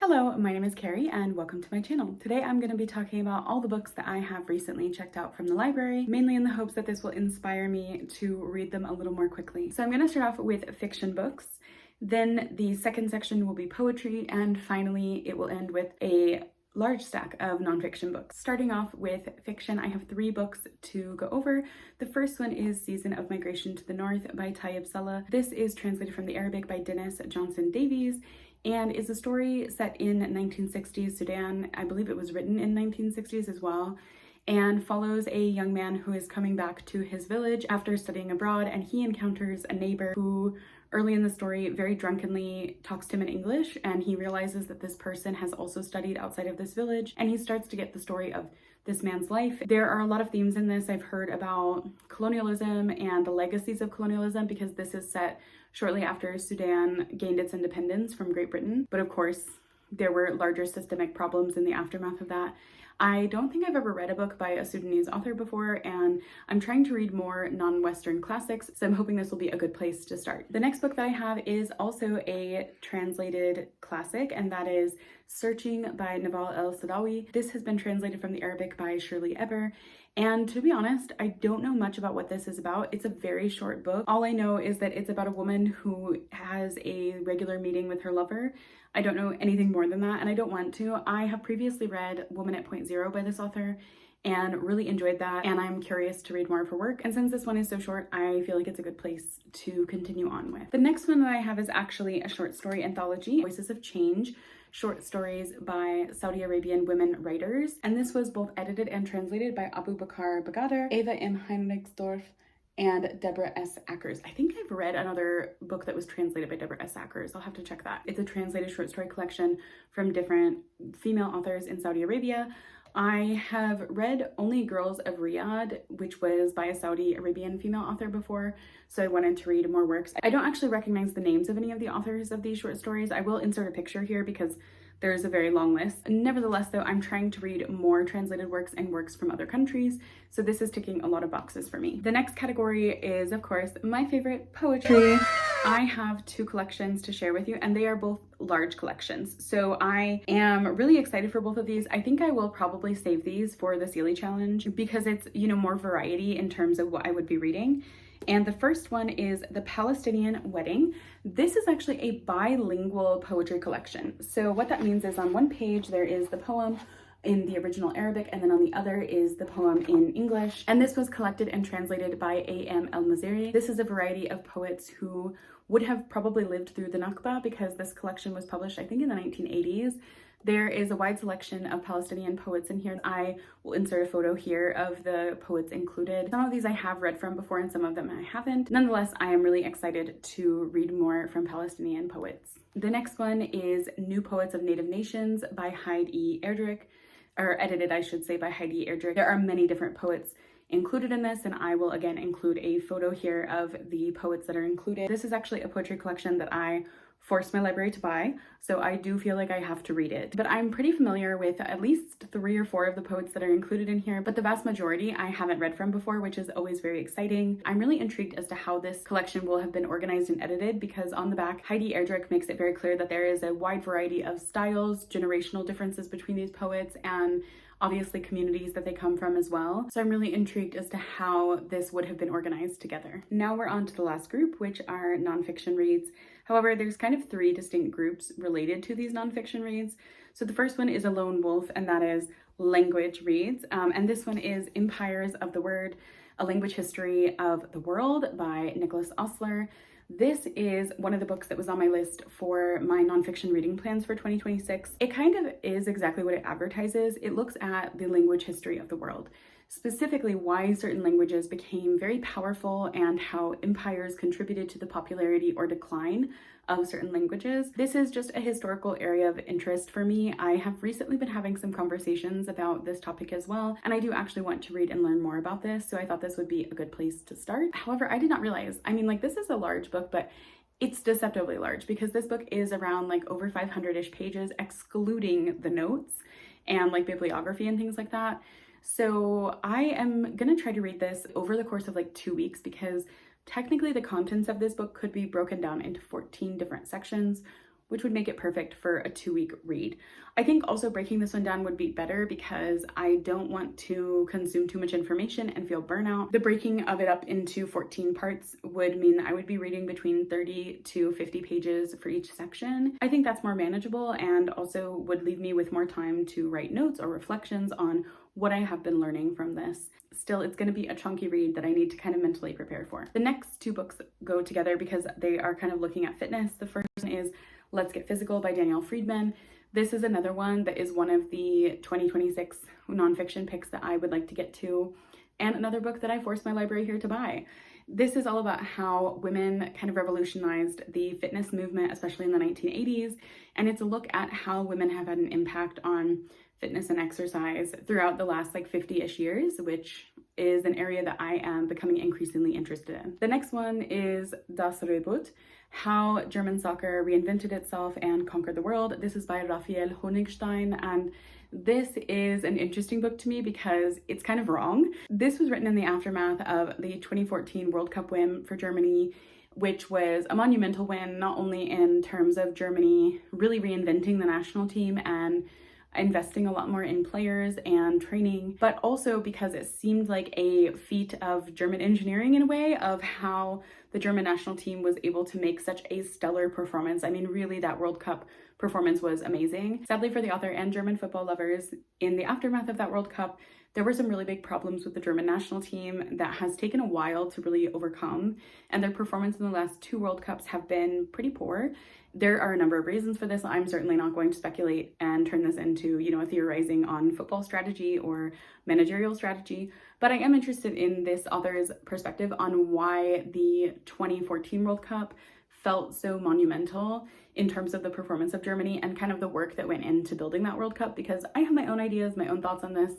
Hello, my name is Carrie and welcome to my channel. Today I'm going to be talking about all the books that I have recently checked out from the library, mainly in the hopes that this will inspire me to read them a little more quickly. So I'm going to start off with fiction books, then the second section will be poetry, and finally it will end with a large stack of nonfiction books. Starting off with fiction, I have 3 books to go over. The first one is Season of Migration to the North by Tayyib Salih. This is translated from the Arabic by Dennis Johnson-Davies and is a story set in 1960s Sudan. I believe it was written in 1960s as well, and follows a young man who is coming back to his village after studying abroad, and he encounters a neighbor who early in the story very drunkenly talks to him in English, and he realizes that this person has also studied outside of this village, and he starts to get the story of this man's life. There are a lot of themes in this. I've heard about colonialism and the legacies of colonialism because this is set shortly after Sudan gained its independence from Great Britain. But of course, there were larger systemic problems in the aftermath of that. I don't think I've ever read a book by a Sudanese author before, and I'm trying to read more non-Western classics, so I'm hoping this will be a good place to start. The next book that I have is also a translated classic, and that is Searching by Nawal El-Saadawi. This has been translated from the Arabic by Shirley, Eber, and to be honest, I don't know much about what this is about. It's a very short book. All I know is that it's about a woman who has a regular meeting with her lover. I don't know anything more than that, and I don't want to. I have previously read Woman at Point Zero by this author and really enjoyed that, and I'm curious to read more of her work. And since this one is so short, I feel like it's a good place to continue on with. The next one that I have is actually a short story anthology, Voices of Change, short stories by Saudi Arabian women writers. And this was both edited and translated by Abubaker Bagader, Eva M. Heinrichsdorff, and Deborah S. Akers. I think I've read another book that was translated by Deborah S. Akers. I'll have to check that. It's a translated short story collection from different female authors in Saudi Arabia. I have read only Girls of Riyadh, which was by a Saudi Arabian female author before, so I wanted to read more works. I don't actually recognize the names of any of the authors of these short stories. I will insert a picture here because there's a very long list. Nevertheless, though, I'm trying to read more translated works and works from other countries, so this is ticking a lot of boxes for me. The next category is, of course, my favorite, poetry. I have 2 collections to share with you, and they are both large collections. So I am really excited for both of these. I think I will probably save these for the Salih challenge because it's, more variety in terms of what I would be reading. And the first one is The Palestinian Wedding. This is actually a bilingual poetry collection. So what that means is on one page there is the poem in the original Arabic, and then on the other is the poem in English. And this was collected and translated by A.M. Elmessiri. This is a variety of poets who would have probably lived through the Nakba because this collection was published, I think, in the 1980s. There is a wide selection of Palestinian poets in here. I will insert a photo here of the poets included. Some of these I have read from before and some of them I haven't. Nonetheless, I am really excited to read more from Palestinian poets. The next one is New Poets of Native Nations by Heid Erdrich, or edited, I should say, by Heid Erdrich. There are many different poets included in this, and I will again include a photo here of the poets that are included. This is actually a poetry collection that I forced my library to buy, so I do feel like I have to read it. But I'm pretty familiar with at least 3 or 4 of the poets that are included in here, but the vast majority I haven't read from before, which is always very exciting. I'm really intrigued as to how this collection will have been organized and edited, because on the back, Heid Erdrich makes it very clear that there is a wide variety of styles, generational differences between these poets, and obviously communities that they come from as well. So I'm really intrigued as to how this would have been organized together. Now we're on to the last group, which are nonfiction reads. However, there's kind of 3 distinct groups related to these nonfiction reads. So the first one is a lone wolf, and that is language reads. And this one is Empires of the Word, A Language History of the World by Nicholas Ostler. This is one of the books that was on my list for my nonfiction reading plans for 2026. It kind of is exactly what it advertises. It looks at the language history of the world, specifically why certain languages became very powerful and how empires contributed to the popularity or decline of certain languages. This is just a historical area of interest for me. I have recently been having some conversations about this topic as well, and I do actually want to read and learn more about this, so I thought this would be a good place to start. However, I did not realize, this is a large book, but it's deceptively large because this book is around over 500-ish pages, excluding the notes and bibliography and things like that. So I am gonna try to read this over the course of 2 weeks because technically the contents of this book could be broken down into 14 different sections, which would make it perfect for a 2-week read. I think also breaking this one down would be better because I don't want to consume too much information and feel burnout. The breaking of it up into 14 parts would mean I would be reading between 30 to 50 pages for each section. I think that's more manageable and also would leave me with more time to write notes or reflections on what I have been learning from this. Still, it's going to be a chunky read that I need to kind of mentally prepare for. The next 2 books go together because they are kind of looking at fitness. The first one is Let's Get Physical by Danielle Friedman. This is another one that is one of the 2026 nonfiction picks that I would like to get to, and another book that I forced my library here to buy. This is all about how women kind of revolutionized the fitness movement, especially in the 1980s, and it's a look at how women have had an impact on fitness and exercise throughout the last 50-ish years, which is an area that I am becoming increasingly interested in. The next one is Das Reboot, How German Soccer Reinvented Itself and Conquered the World. This is by Raphael Honigstein, and this is an interesting book to me because it's kind of wrong. This was written in the aftermath of the 2014 World Cup win for Germany, which was a monumental win, not only in terms of Germany really reinventing the national team and investing a lot more in players and training, but also because it seemed like a feat of German engineering in a way of how the German national team was able to make such a stellar performance. I mean, really, that World Cup performance was amazing. Sadly for the author and German football lovers, in the aftermath of that World Cup, there were some really big problems with the German national team that has taken a while to really overcome, and their performance in the last 2 World Cups have been pretty poor. There are a number of reasons for this. I'm certainly not going to speculate and turn this into, a theorizing on football strategy or managerial strategy, but I am interested in this author's perspective on why the 2014 World Cup felt so monumental in terms of the performance of Germany and kind of the work that went into building that World Cup, because I have my own ideas, my own thoughts on this,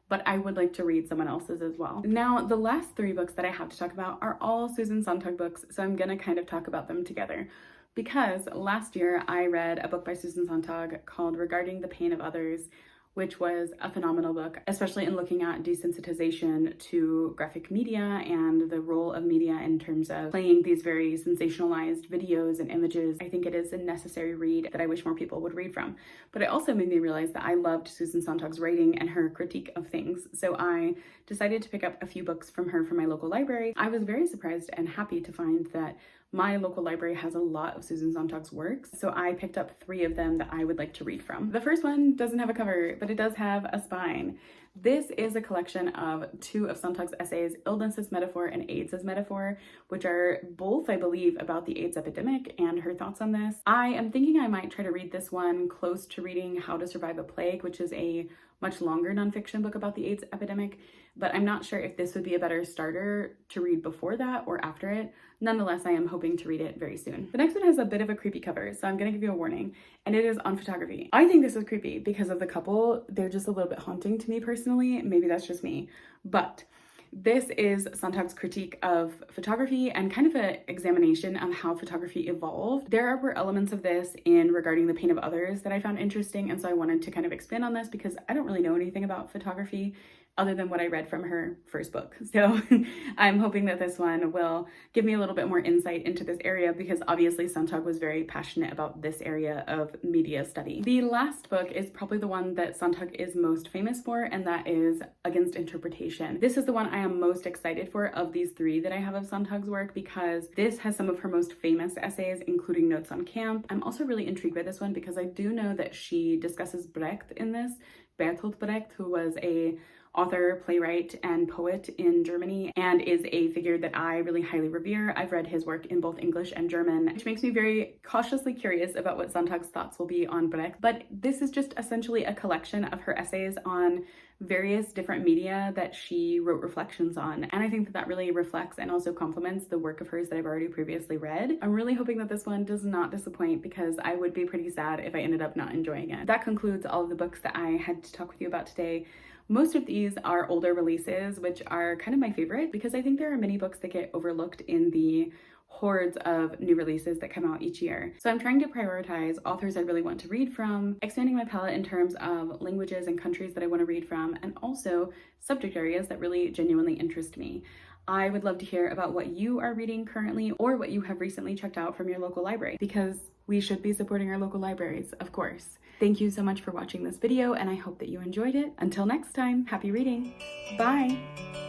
but I would like to read someone else's as well. Now, the last 3 books that I have to talk about are all Susan Sontag books, so I'm gonna kind of talk about them together. Because last year I read a book by Susan Sontag called Regarding the Pain of Others, which was a phenomenal book, especially in looking at desensitization to graphic media and the role of media in terms of playing these very sensationalized videos and images. I think it is a necessary read that I wish more people would read from. But it also made me realize that I loved Susan Sontag's writing and her critique of things. So I decided to pick up a few books from her from my local library. I was very surprised and happy to find that my local library has a lot of Susan Sontag's works, so I picked up 3 of them that I would like to read from. The first one doesn't have a cover, but it does have a spine. This is a collection of 2 of Sontag's essays, Illness as Metaphor and AIDS as Metaphor, which are both, I believe, about the AIDS epidemic and her thoughts on this. I am thinking I might try to read this one close to reading How to Survive a Plague, which is a much longer nonfiction book about the AIDS epidemic, but I'm not sure if this would be a better starter to read before that or after it. Nonetheless, I am hoping to read it very soon. The next one has a bit of a creepy cover, so I'm gonna give you a warning, and it is on photography. I think this is creepy because of the couple. They're just a little bit haunting to me personally. Maybe that's just me, but this is Sontag's critique of photography and kind of an examination of how photography evolved. There were elements of this in Regarding the Pain of Others that I found interesting, and so I wanted to kind of expand on this because I don't really know anything about photography other than what I read from her first book. So I'm hoping that this one will give me a little bit more insight into this area because obviously Sontag was very passionate about this area of media study. The last book is probably the one that Sontag is most famous for, and that is Against Interpretation. This is the one I am most excited for of these 3 that I have of Sontag's work because this has some of her most famous essays, including Notes on Camp. I'm also really intrigued by this one because I do know that she discusses Brecht in this, Bertolt Brecht, who was a author, playwright, and poet in Germany, and is a figure that I really highly revere. I've read his work in both English and German, which makes me very cautiously curious about what Sontag's thoughts will be on Brecht. But this is just essentially a collection of her essays on various different media that she wrote reflections on, and I think that that really reflects and also complements the work of hers that I've already previously read. I'm really hoping that this one does not disappoint because I would be pretty sad if I ended up not enjoying it. That concludes all of the books that I had to talk with you about today. Most of these are older releases, which are kind of my favorite because I think there are many books that get overlooked in the hordes of new releases that come out each year. So I'm trying to prioritize authors I really want to read from, expanding my palette in terms of languages and countries that I want to read from, and also subject areas that really genuinely interest me. I would love to hear about what you are reading currently or what you have recently checked out from your local library, because we should be supporting our local libraries, of course. Thank you so much for watching this video, and I hope that you enjoyed it. Until next time, happy reading. Bye!